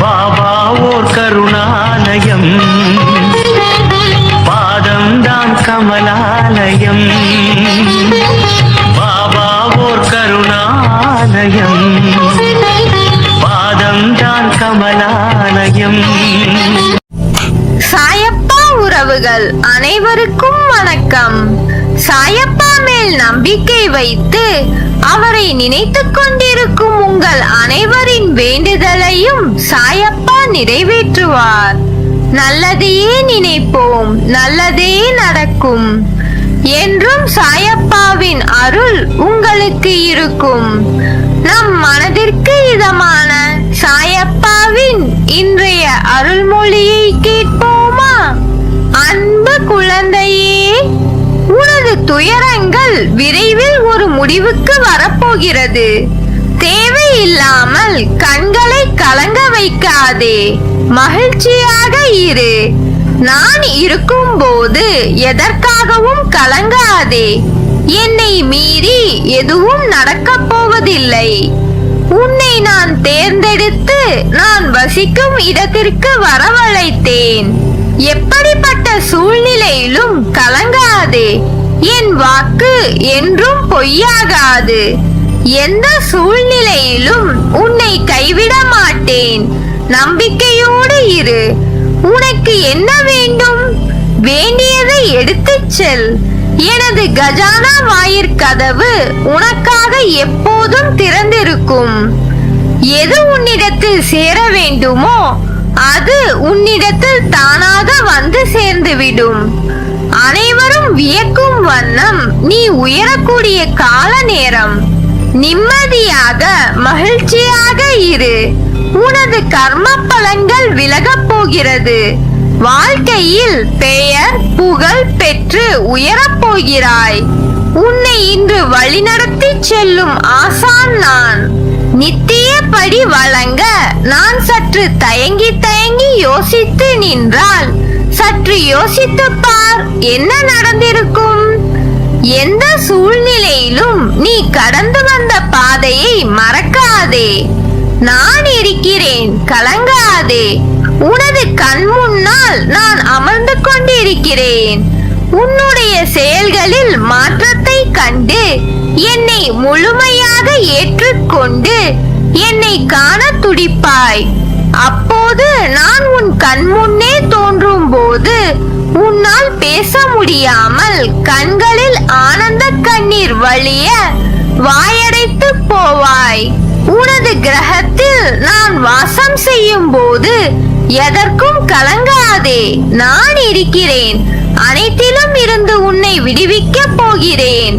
பாபா ஓர் கருணாலயம், பாதம்தான் கமலாலயம். பாபா ஓர் கருணாலயம், பாதம்தான் கமலாலயம். சாயப்பா உறவுகள் அனைவருக்கும் வணக்கம். சாயப்பா மேல் நம்பிக்கை வைத்து அவரை நினைத்துக் கொண்டிருக்கும் உங்கள் அனைவரின் வேண்டுதலையும் சாயப்பா நிறைவேற்றுவார். நல்லதையே நினைப்போம், நல்லதே நடக்கும். என்றும் சாயப்பாவின் அருள் உங்களுக்கு இருக்கும். நம் மனதிற்கு இதமான சாயப்பாவின் இன்றைய அருள்மொழியை கேட்போமா? அன்பு குழந்தையே, உனது துயரங்கள் விரைவில் ஒரு முடிவுக்கு வரப்போகிறது. தேவையில்லாமல் கண்களை கலங்க வைக்காதே, மகிழ்ச்சியாக இரு. நான் இருக்கும் போது எதற்காகவும் கலங்காதே. என்னை மீறி எதுவும் நடக்கப் போவதில்லை. உன்னை நான் தேர்ந்தெடுத்து நான் வசிக்கும் இடத்திற்கு வரவழைத்தேன். எப்படிப்பட்ட சூழ்நிலையிலும் கலங்காதே. என் வாக்கு என்றும் பொய்யாகாது. எந்த சூழ்நிலையிலும் உன்னை கைவிட மாட்டேன். நம்பிக்கையோடு இரு. உனக்கு என்ன வேண்டும்? வேண்டியதை எடுத்துச் செல். எனது கஜானா வாயிற்கதவு உனக்காக எப்போதும் திறந்திருக்கும். எது உன்னிடத்தில் சேர வேண்டுமோ அது உன்னிடத்தில் தானாக வந்து சேர்ந்துவிடும். அனைவரும் வியக்கும் வண்ணம் நீ உயரக்கூடிய கால நேரம். நிம்மதியாக மகிழ்ச்சியாக இரு. உனது கர்ம பலன்கள் விலகப் போகிறது. வாழ்க்கையில் பெயர் புகழ் பெற்று உயரப் போகிறாய். உன்னை இன்று வழிநடத்தி செல்லும் ஆசான் நான். நித்தியப்படி வழங்க நான் சற்று தயங்கி தயங்கி யோசித்து நின்றால் சற்று யோசித்து பார், என்ன நடந்திருக்கும்? எந்த சூழ்நிலையிலும் நீ கடந்து வந்த பாதையை மறக்காதே. நான் இருக்கிறேன், கலங்காதே. உனது கண் முன்னால் நான் அமர்ந்து கொண்டிருக்கிறேன். உன்னுடைய செயல்களில் மாற்றத்தை கண்டு என்னை முழுமையாக ஏற்றுக்கொண்டு என்னை காண துடிப்பாய். அப்போது நான் உன் கண் முன்னே தோன்றும் போது உன்னால் பேச முடியாமல் கண்களில் ஆனந்த கண்ணீர் வழிய வாயடைத்து போவாய். உனது கிரகத்தில் நான் வாசம் செய்யும் போது எதற்கும் கலங்காதே. நான் இருக்கிறேன். அனைத்திலும் இருந்து உன்னை விடுவிக்க போகிறேன்.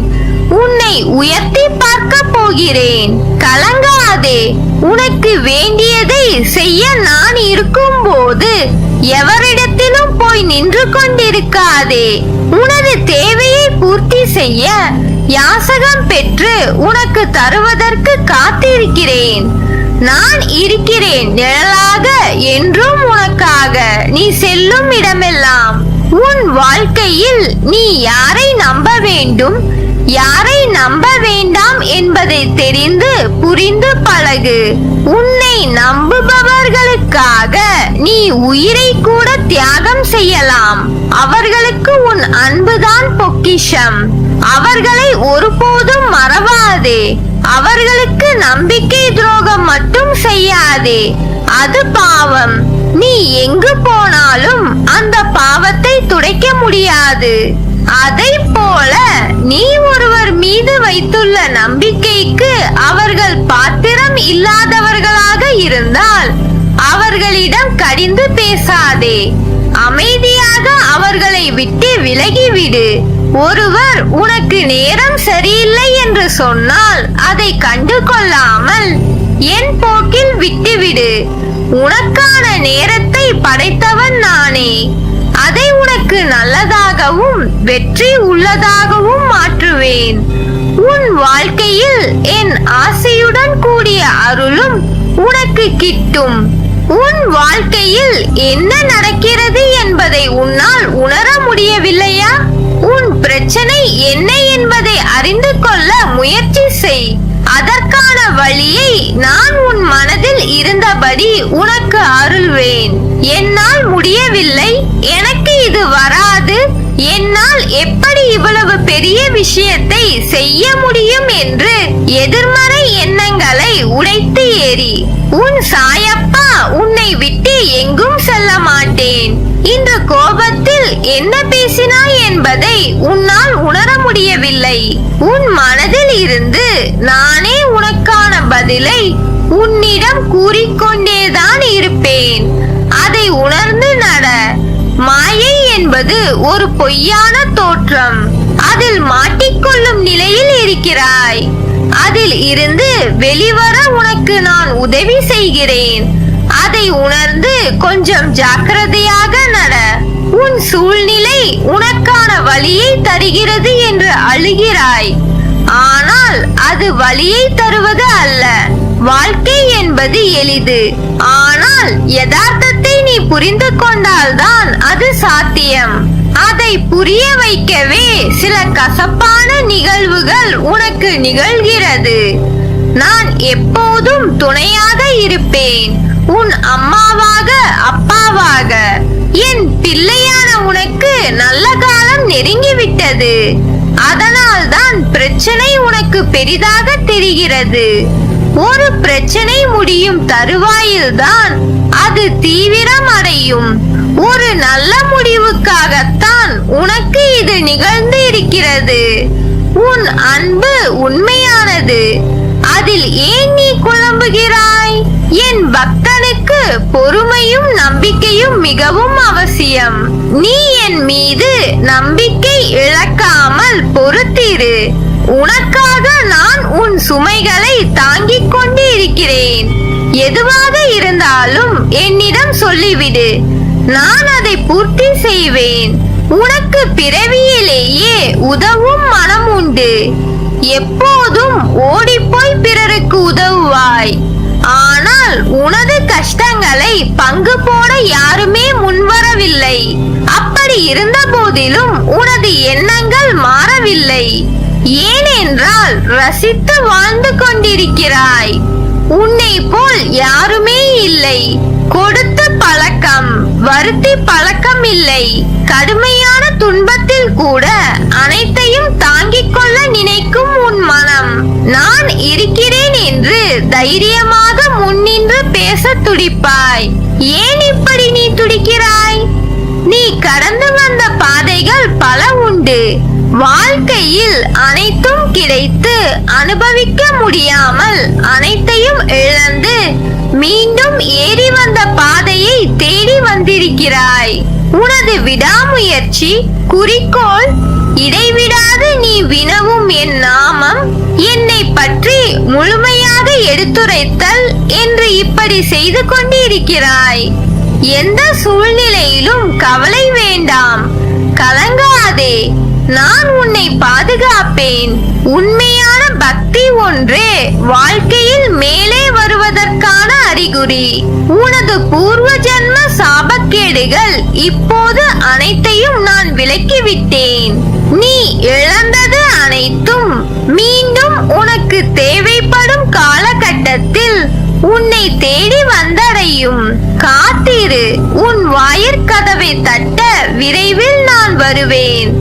உன்னை உயர்த்தி பார்க்க போகிறேன். கலங்காதே. உனக்கு வேண்டியதை செய்ய நான் இருக்கும் போது எவரிடத்திலும் போய் நின்று கொண்டிருக்காதே. உனது தேவையை பூர்த்தி செய்ய யாசகம் பெற்று உனக்கு தருவதற்கு காத்திருக்கிறேன். நான் இருக்கிறேன் நிழலாக என்றும் உனக்காக. நீ செல்லும் இடமெல்லாம் உன் வாழ்க்கையில் நீ யாரை நம்ப வேண்டும், யாரை நம்ப வேண்டாம் என்பதை தெரிந்து புரிந்து பழகு. உன்னை நம்புபவர்களுக்காக நீ உயிரை கூட தியாகம் செய்யலாம். அவர்களுக்கு உன் அன்புதான் பொக்கிஷம். அவர்களை ஒருபோதும் மறவாதே. அவர்களுக்கு நம்பிக்கை துரோகம் மட்டும் செய்யாதே. அது பாவம். நீ எங்கு போனாலும் அந்த பாவத்தை துடைக்க முடியாது. அதை போல நீ ஒருவர் மீது வைத்துள்ள நம்பிக்கைக்கு அவர்கள் பாத்திரம் இல்லாதவர்களாக இருந்தால் அவர்களிடம் கடிந்து பேசாதே. அமைதியாக அவர்களை விட்டு விலகிவிடு. ஒருவர் உனக்கு நேரம் சரியில்லை என்று சொன்னால் அதை கண்டு கொள்ளாமல் என் போக்கில் விட்டுவிடு. உனக்கான நேரத்தை படைத்தவன் நானே. அதை உனக்கு நல்லதாகவும் வெற்றி உள்ளதாகவும் மாற்றுவேன். உன் வாழ்க்கையில் என் ஆசையுடன் கூடிய அருளும் உனக்கு கிட்டும். உன் வாழ்க்கையில் என்ன நடக்கிறது என்பதை உன்னால் உணர முடியவில்லையா? உன் பிரச்சனை என்ன என்பதை அறிந்து கொள்ள முயற்சி செய். அதற்கான வழியை நான் உன் மனதில் இருந்தபடி உனக்கு அருள்வேன். என்னால் முடியவில்லை, எனக்கு இது வராது, என்னால் எப்படி இவ்வளவு பெரிய விஷயத்தை செய்ய முடியும் என்று எதிர்மறை எண்ணங்களை உடைத்து எறி. உன் சாயப்பா உன்னை விட்டு எங்கும் செல்ல மாட்டேன். இந்த கோபத்தில் என்ன பேசினாய் என்பதை உன்னால் உணர முடியவில்லை. உன் மனதில் இருந்து நானே உனக்கான பதிலை உன்னிடம் கூறிக்கொண்டேதான் இருப்பேன். அதை உணர்ந்து நட. மாயை என்பது ஒரு பொய்யான தோற்றம். அதில் மாட்டிக்கொள்ளும் நிலையில் இருக்கிறாய். அதில் இருந்து வெளிவர உனக்கு நான் உதவி செய்கிறேன். அதை உணர்ந்து கொஞ்சம் ஜாக்கிரதையாக நட. உன் சூழ்நிலை உனக்கான வழியை தருகிறது என்று அழுகிறாய். ஆனால் அது வழியை தருவது அல்ல. வாழ்க்கை என்பது எளிது. ஆனால் யதார்த்தத்தை நீ புரிந்து கொண்டால்தான் அது சாத்தியம். அதை புரிய வைக்கவே சில கசப்பான நிகழ்வுகள் உனக்கு நிகழ்கிறது. நான் எப்போதும் துணையாக இருப்பேன். உன் அம்மாவாக, அப்பாவாக. என் பிள்ளையான உனக்கு நல்ல காலம் நெருங்கிவிட்டது. அதனால்தான் பிரச்சனை உனக்கு பெரிதாக தெரிகிறது. ஒரு பிரச்சனை முடியும் தருவாயில்தான் அது தீவிரம் அடையும். ஒரு நல்ல முடிவுக்காகத்தான் உனக்கு இது நிகழ்ந்து இருக்கிறது. உன் அன்பு உண்மையானது. அதில் ஏன் நீ குழம்புகிறாய்? என் பக்தனுக்கு பொறுமையும் நம்பிக்கையும் மிகவும் அவசியம். நீ என் மீது நம்பிக்கை இழக்காமல் பொறுத்திரு. உனக்காக நான் உன் சுமைகளை தாங்கிக் கொண்டு இருக்கிறேன். எதுவாக இருந்தாலும் என்னிடம் சொல்லிவிடு, நான் அதை பூர்த்தி செய்வேன். உனக்கு பிறவியிலேயே உதவும் மனம் உண்டு. எப்போதும் ஓடிப்போய் பிறருக்கு உதவுவாய். ஆனால் உனது கஷ்டங்களை பங்கு போட யாருமே முன்வரவில்லை. அப்படி இருந்த போதிலும் உனது எண்ணங்கள் மாறவில்லை. ஏனென்றால் ரசித்து வாழ்ந்து கொண்டிருக்கிறாய். உன்னை போல் யாருமே இல்லை. கொடுத்த பழக்கம், வருத்தி பழக்கம் இல்லை. கடுமையான துன்பத்தில் கூட அனைத்தையும் தாங்கிக் கொள்ள நினைக்கும் உன் மனம். நான் இருக்கிறேன் என்று தைரியமாக முன்னின்று பேச துடிப்பாய். ஏன் இப்படி நீ துடிக்கிறாய்? நீ கடந்து வந்த பாதைகள் பல உண்டு. வாழ்க்கையில் அனைத்தும் கிடைத்து அனுபவிக்க முடியாமல் அனைத்தையும் இழந்து மீண்டும் ஏறி வந்த பாதையை தேடி வந்திருக்கிறாய். உனது விடாமுயற்சி, குறிக்கோள், இடைவிடாது நீ வினவும் என் நாமம், என்னை பற்றி முழுமையாக எடுத்துரைத்தல் என்று இப்படி செய்து கொண்டிருக்கிறாய். எந்த சூழ்நிலையிலும் கவலை வேண்டாம், கலங்காதே. நான் உன்னை பாதுகாப்பேன். உண்மையான பக்தி ஒன்றே வாழ்க்கையில் மேலே வருவதற்கான அறிகுறி. உனது பூர்வ ஜன்ம சாபக்கேடுகள் இப்போது அனைத்தையும் நான் விலக்கிவிட்டேன். நீ இழந்தது அனைத்தும் மீண்டும் உனக்கு தேவைப்படும் காலகட்டத்தில் உன்னை தேடி வந்தடையும். காத்திரு. உன் வாயிற்கதவை தட்ட விரைவில் நான் வருவேன்.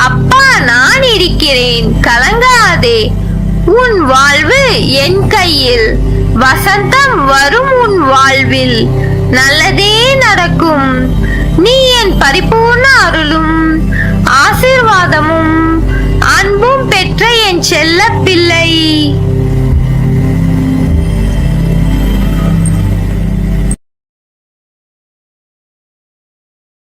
அப்பா நான் இருக்கிறேன், கலங்காதே. உன் வாழ்வு என் கையில். வசந்தம் வரும் உன் வாழ்வில். நல்லதே நடக்கும். நீ என் பரிபூர்ண அருளும் ஆசீர்வாதமும் அன்பும் பெற்ற என் செல்ல பிள்ளை.